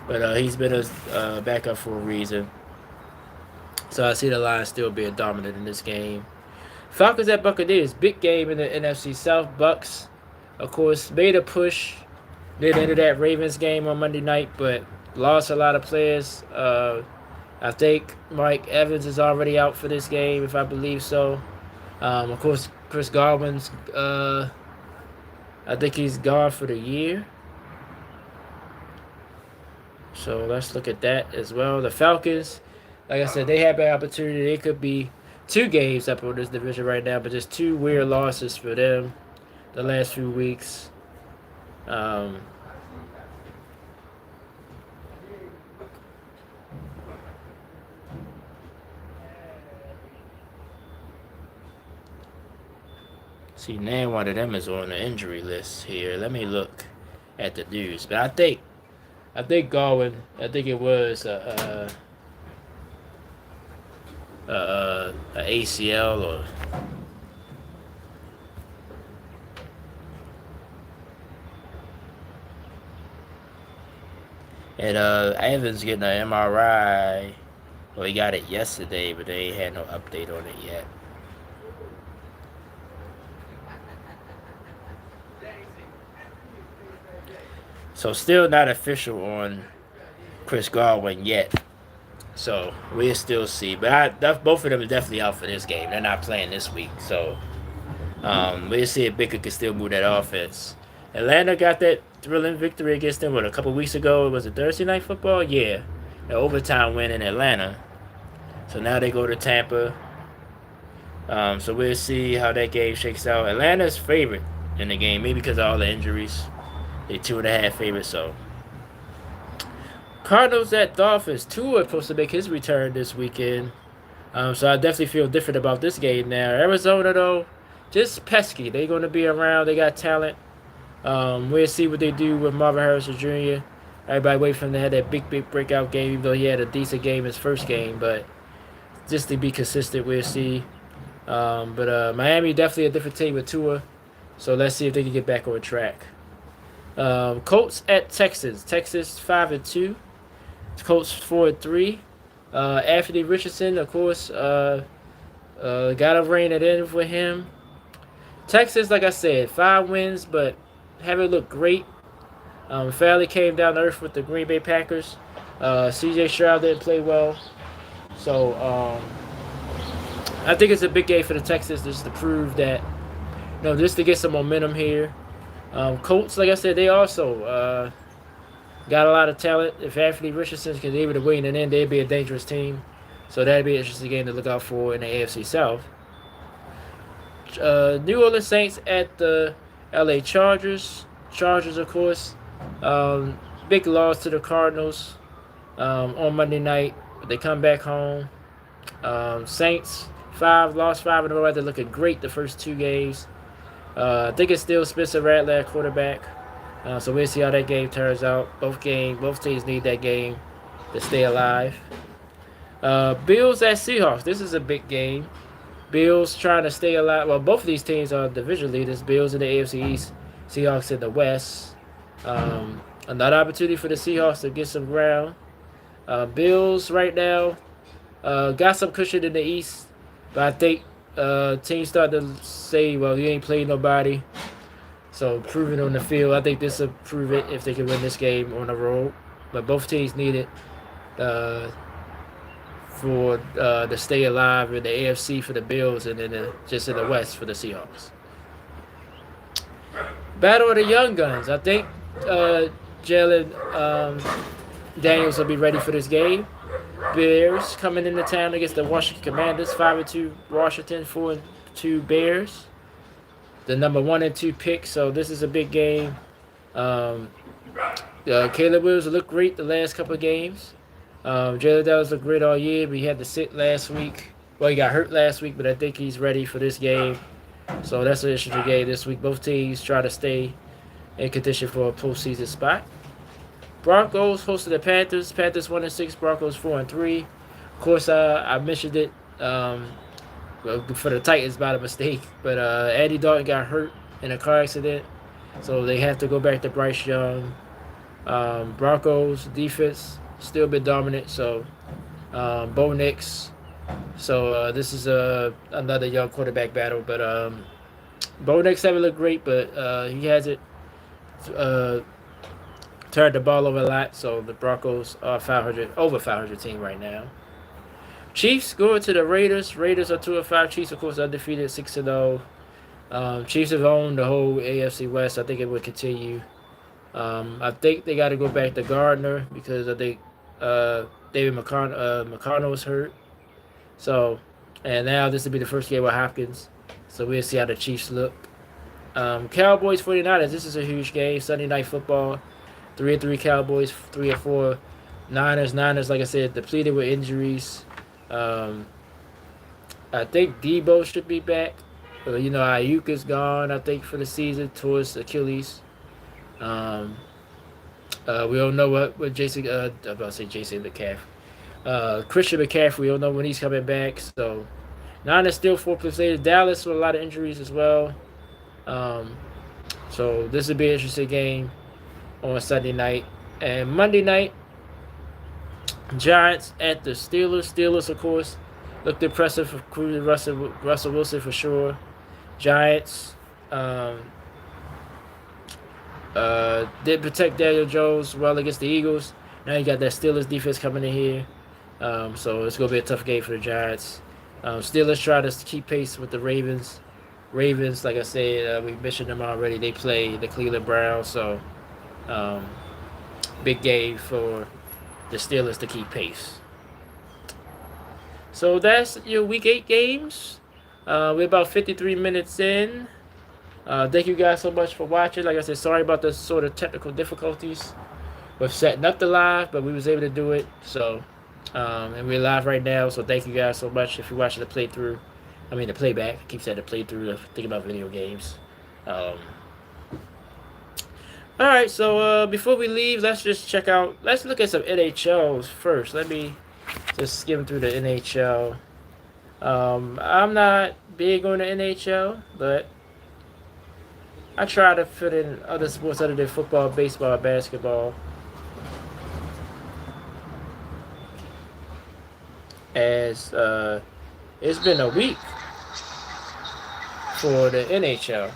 S1: but he's been a backup for a reason. So I see the Lions still being dominant in this game. Falcons at Buccaneers, big game in the NFC South. Bucks, of course, made a push. Did into that Ravens game on Monday night, but lost a lot of players. I think Mike Evans is already out for this game, if I believe so. Of course, Chris Godwin's, I think he's gone for the year. So let's look at that as well. The Falcons, like I said, they have an opportunity. They could be 2 games up on this division right now, but just 2 weird losses for them the last few weeks. See, now one of them is on the injury list here. Let me look at the news. But I think Godwin, I think it was a ACL or and Evans getting an MRI. Well, he got it yesterday, but they had no update on it yet. So still not official on Chris Godwin yet. So we'll still see. But both of them are definitely out for this game. They're not playing this week. So we'll see if Baker can still move that offense. Atlanta got that thrilling victory against them, a couple weeks ago? Was it Thursday Night Football? Yeah. An overtime win in Atlanta. So now they go to Tampa. So we'll see how that game shakes out. Atlanta's favorite in the game, maybe because of all the injuries. They're 2.5 favorites, so. Cardinals at Dolphins. Tua is supposed to make his return this weekend. So I definitely feel different about this game now. Arizona, though, just pesky. They're going to be around. They got talent. We'll see what they do with Marvin Harrison Jr. Everybody wait for him to have that big breakout game, even though he had a decent game his first game. But just to be consistent, we'll see. But Miami definitely a different team with Tua. So let's see if they can get back on track. Colts at Texans. Texas 5-2. Colts 4-3. Anthony Richardson, of course, got to rein it in for him. Texas, like I said, 5 wins, but haven't looked great. Fairly came down to earth with the Green Bay Packers. C.J. Stroud didn't play well. So I think it's a big game for the Texans just to prove that, just to get some momentum here. Colts, like I said, they also got a lot of talent. If Anthony Richardson can be able to win and then they'd be a dangerous team. So that'd be an interesting game to look out for in the AFC South. New Orleans Saints at the LA Chargers. Chargers, of course. Big loss to the Cardinals on Monday night. They come back home. Saints lost five in a row after looking great the first two games. I think it's still Spencer Rattler at quarterback. So we'll see how that game turns out. Both teams need that game to stay alive. Bills at Seahawks. This is a big game. Bills trying to stay alive. Well, both of these teams are division leaders. Bills in the AFC East, Seahawks in the West. Another opportunity for the Seahawks to get some ground. Bills right now got some cushion in the East, but I think teams start to say, well, you ain't played nobody. So prove it on the field. I think this will prove it if they can win this game on the road. But both teams need it for to stay alive in the AFC for the Bills and then just in the West for the Seahawks. Battle of the Young Guns. I think Jalen Daniels will be ready for this game. Bears coming into town against the Washington Commanders. 5-2 Washington, 4-2 Bears. The number 1 and 2 pick. So this is a big game. Caleb Williams looked great the last couple of games. Jalen Daniels looked great all year, but he had to sit last week. Well, he got hurt last week, but I think he's ready for this game. So that's an interesting game this week. Both teams try to stay in condition for a postseason spot. Broncos hosted the Panthers. Panthers 1-6, Broncos 4-3. Of course, I mentioned it for the Titans by mistake, but Andy Dalton got hurt in a car accident, so they have to go back to Bryce Young. Broncos defense still been dominant, so Bo Nix. So this is another young quarterback battle, but Bo Nix haven't looked great, but he hasn't turned the ball over a lot. So the Broncos are over 500 team right now. Chiefs going to the Raiders. Raiders are 2-5. Chiefs, of course, undefeated 6-0. Chiefs have owned the whole AFC West. I think it would continue. I think they got to go back to Gardner because I think David McConnell was hurt. So, and now this will be the first game with Hopkins. So we'll see how the Chiefs look. Cowboys 49ers. This is a huge game. Sunday Night Football. 3-3 Cowboys. 3-4 Niners. Niners, like I said, depleted with injuries. I think Debo should be back. Ayuk is gone, I think, for the season towards Achilles. We don't know what Jason. I'm about to say Jason McCaffrey. Christian McCaffrey, we don't know when he's coming back. So, Niners still 4+ later. Dallas with a lot of injuries as well. So this will be an interesting game on Sunday night. And Monday night, Giants at the Steelers. Steelers, of course, looked impressive for Russell Wilson for sure. Giants did protect Daniel Jones well against the Eagles. Now you got that Steelers defense coming in here. So it's going to be a tough game for the Giants. Steelers try to keep pace with the Ravens. Ravens, like I said, we mentioned them already. They play the Cleveland Browns. So big game for the Steelers to keep pace. So that's your Week 8 games. We're about 53 minutes in. Thank you guys so much for watching. Like I said, sorry about the sort of technical difficulties with setting up the live, but we was able to do it. So, and we're live right now. So thank you guys so much if you're watching the playthrough. I mean the playback. I keep saying the playthrough. Think about video games. All right. So before we leave, let's look at some NHLs first. Let me just skim through the NHL. I'm not big on the NHL, but I try to fit in other sports other than football, baseball, basketball. As it's been a week for the NHL.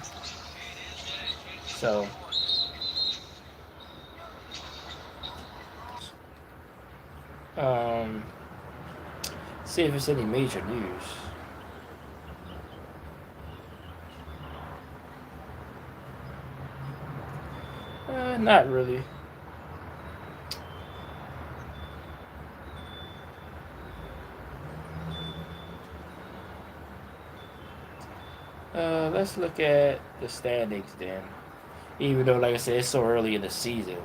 S1: So see if there's any major news. Not really. Let's look at the standings then. Even though, like I said, it's so early in the season.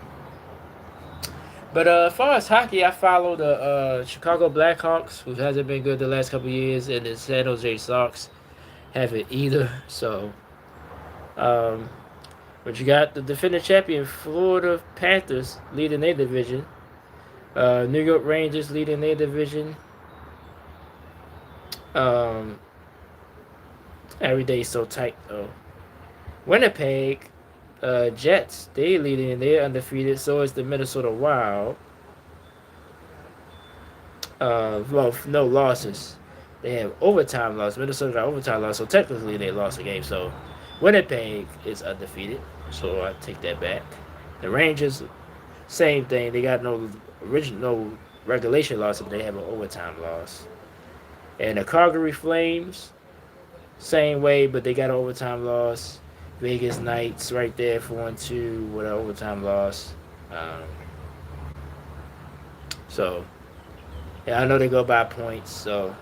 S1: But as far as hockey, I follow the Chicago Blackhawks, who hasn't been good the last couple of years, and the San Jose Sox haven't either. So, um, but you got the defending champion Florida Panthers leading their division. New York Rangers leading their division. Um, every day's so tight though. Winnipeg Jets, they leading, they're undefeated. So is the Minnesota Wild. Well, no losses. They have overtime loss. Minnesota got overtime loss, so technically they lost the game. So Winnipeg is undefeated. So I take that back. The Rangers, same thing. They got no regulation loss, but they have an overtime loss. And the Calgary Flames, same way, but they got an overtime loss. Vegas Knights right there 4-2 with an overtime loss. So yeah, I know they go by points. So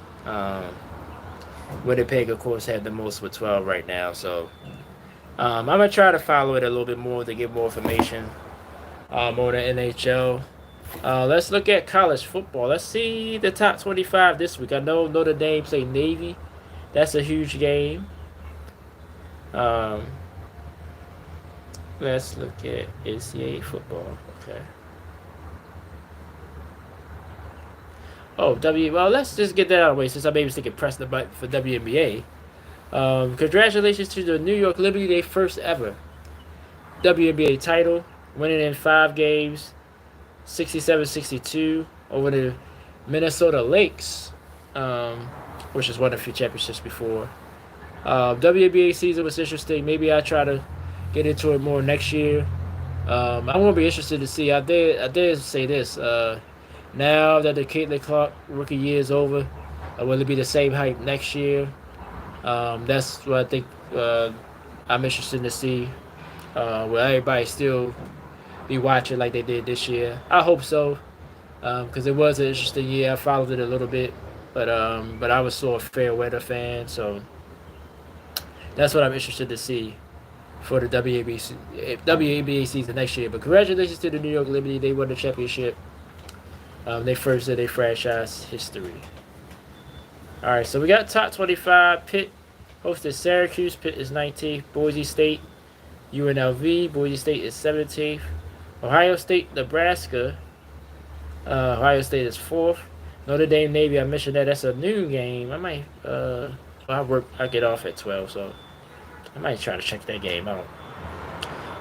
S1: Winnipeg, of course, have the most with 12 right now. So I'm gonna try to follow it a little bit more to get more information on the NHL. Let's look at college football. Let's see the top 25 this week. I know Notre Dame play Navy. That's a huge game. Let's look at NCAA football. Okay. Oh, well, let's just get that out of the way since I maybe thinking press the button for WNBA. Congratulations to the New York Liberty, their first ever WNBA title, winning in 5 games, 67-62 over the Minnesota Lynx, which has won a few championships before. WNBA season was interesting. Maybe I try to get into it more next year. I'm gonna be interested to see. I dare say this. Now that the Caitlin Clark rookie year is over, will it be the same hype next year? That's what I think. I'm interested to see. Will everybody still be watching like they did this year? I hope so, because it was an interesting year. I followed it a little bit, but I was still a fair weather fan, so that's what I'm interested to see for the WNBA season next year. But congratulations to the New York Liberty. They won the championship. They first in their franchise history. All right, so we got top 25. Pitt hosted Syracuse. Pitt is 19th. Boise State, UNLV. Boise State is 17th. Ohio State, Nebraska. Ohio State is 4th. Notre Dame, Navy. I mentioned that. That's a noon game. I might. I get off at 12, so I might try to check that game out.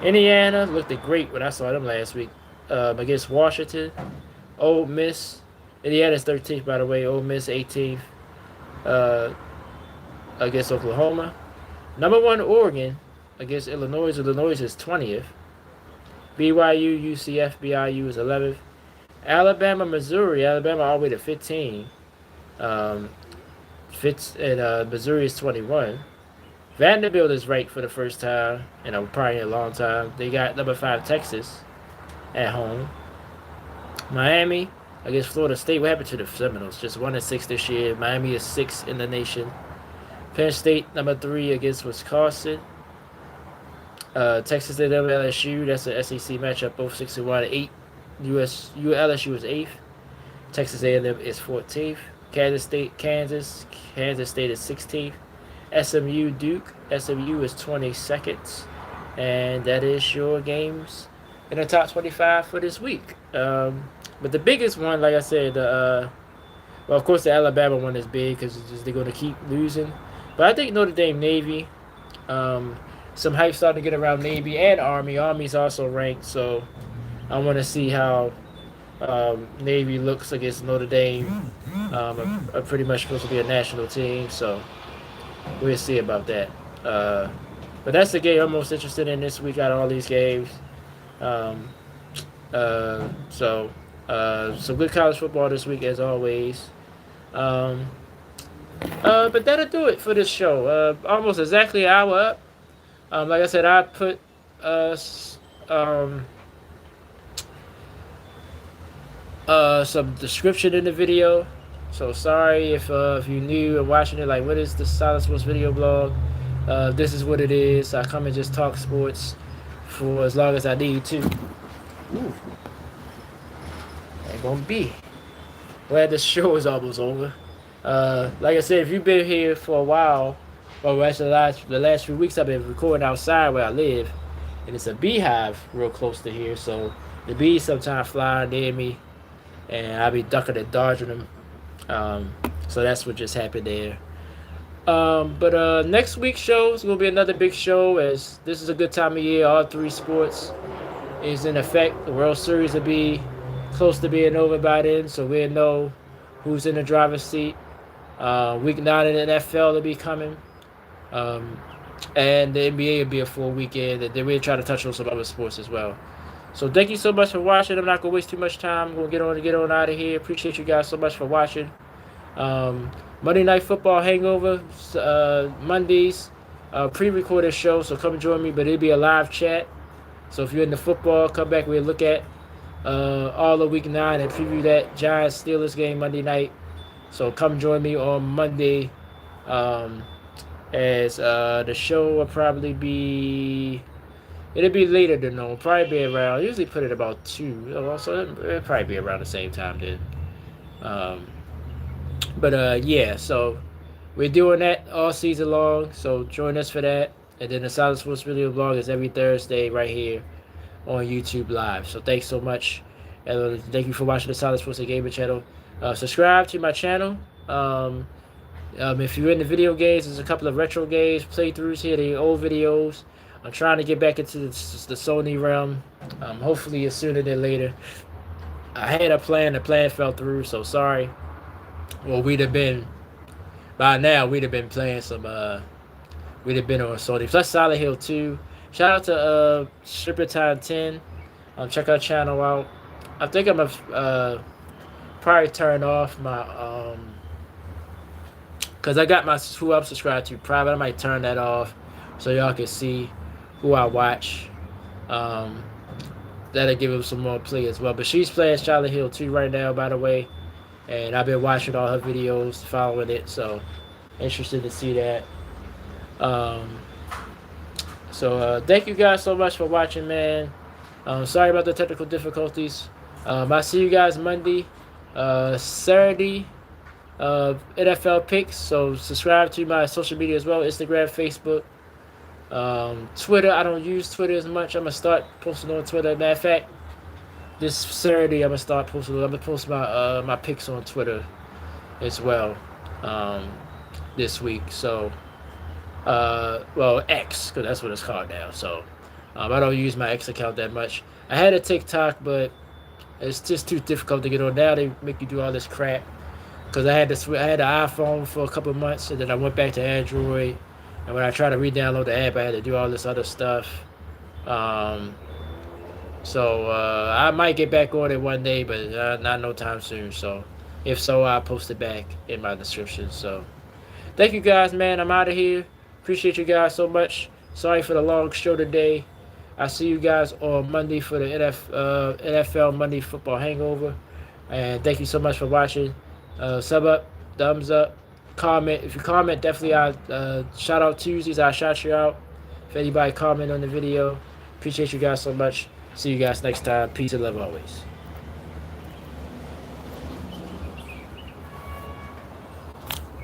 S1: Indiana looked great when I saw them last week against Washington. Ole Miss, Indiana's 13th, by the way. Ole Miss 18th against Oklahoma. Number 1, Oregon against Illinois. Illinois is 20th. BYU, UCF, BYU is 11th. Alabama, Missouri. Alabama all the way to 15. Missouri is 21. Vanderbilt is ranked for the first time in probably a long time. They got number 5 Texas at home. Miami against Florida State. What happened to the Seminoles? Just 1-6 this year. Miami is 6th in the nation. Penn State number 3 against Wisconsin. Texas A&M LSU. That's an SEC matchup. Both 6-1. 8. LSU is 8th. Texas A&M is 14th. Kansas State is 16th. SMU Duke. SMU is 22nd. And that is your games in the top 25 for this week. But the biggest one, like I said, well, of course, the Alabama one is big because they're going to keep losing. But I think Notre Dame Navy, some hype starting to get around Navy and Army. Army's also ranked, so I want to see how Navy looks against Notre Dame. Are pretty much supposed to be a national team, so we'll see about that. But that's the game I'm most interested in this week out of all these games. Some good college football this week as always. But that'll do it for this show. Almost exactly an hour up. Like I said, I put some description in the video. So sorry if you new and watching it, like, what is the Silent Sports video blog? This is what it is. I come and just talk sports for as long as I need to. Ooh, ain't gonna be. Glad the show is almost over. Like I said, if you've been here for a while, well, actually the last few weeks I've been recording outside where I live, and it's a beehive real close to here, so the bees sometimes fly near me, and I be ducking and dodging them. So that's what just happened there. But next week's show is gonna be another big show, as this is a good time of year. All three sports is in effect. The World Series will be close to being over by then, so we'll know who's in the driver's seat. Week 9 in the NFL will be coming. And the NBA will be a full weekend, and then we'll try to touch on some other sports as well. So thank you so much for watching. I'm not gonna waste too much time. I'm gonna get on out of here. Appreciate you guys so much for watching. Monday Night Football Hangover Mondays, pre-recorded show. So come join me, but it'll be a live chat. So if you're into football, come back. We'll look at all of week 9 and preview that Giants Steelers game Monday night. So come join me on Monday. As the show will probably be, it'll be later than normal. Probably be around. I usually put it about 2. So it'll probably be around the same time then. But yeah, so we're doing that all season long. So join us for that. And then the Silent Sports video vlog is every Thursday right here on YouTube Live. So thanks so much. And thank you for watching the Silent Sports Gaming channel. Subscribe to my channel. If you're into video games, there's a couple of retro games, playthroughs here, the old videos. I'm trying to get back into the Sony realm. Hopefully sooner than later. I had a plan, the plan fell through, so sorry. Well, by now, we'd have been playing some, we'd have been on Sony. Plus Silent Hill 2. Shout out to Stripper Time 10. Check our channel out. I think I'm going to probably turn off my, because I got who I'm subscribed to private. I might turn that off so y'all can see who I watch. That'll give him some more play as well. But she's playing Silent Hill 2 right now, by the way. And I've been watching all her videos, following it. So, interested to see that. Thank you guys so much for watching, man. Sorry about the technical difficulties. I'll see you guys Monday. Saturday. NFL picks. So subscribe to my social media as well, Instagram, Facebook, Twitter. I don't use Twitter as much. I'm gonna start posting on Twitter. Matter of fact, this Saturday I'm gonna start posting. I'm gonna post my picks on Twitter as well this week. So X, because that's what it's called now. So I don't use my X account that much. I had a TikTok, but it's just too difficult to get on. Now they make you do all this crap. Because I had the iPhone for a couple of months, and then I went back to Android. And when I tried to re-download the app, I had to do all this other stuff. I might get back on it one day, but not no time soon. So if so, I'll post it back in my description. So thank you guys, man. I'm out of here. Appreciate you guys so much. Sorry for the long show today. I'll see you guys on Monday for the NFL Monday Football Hangover. And thank you so much for watching. Sub up, thumbs up, comment. If you comment, definitely I'll shout out Tuesdays. I'll shout you out. If anybody comment on the video, appreciate you guys so much. See you guys next time. Peace and love always.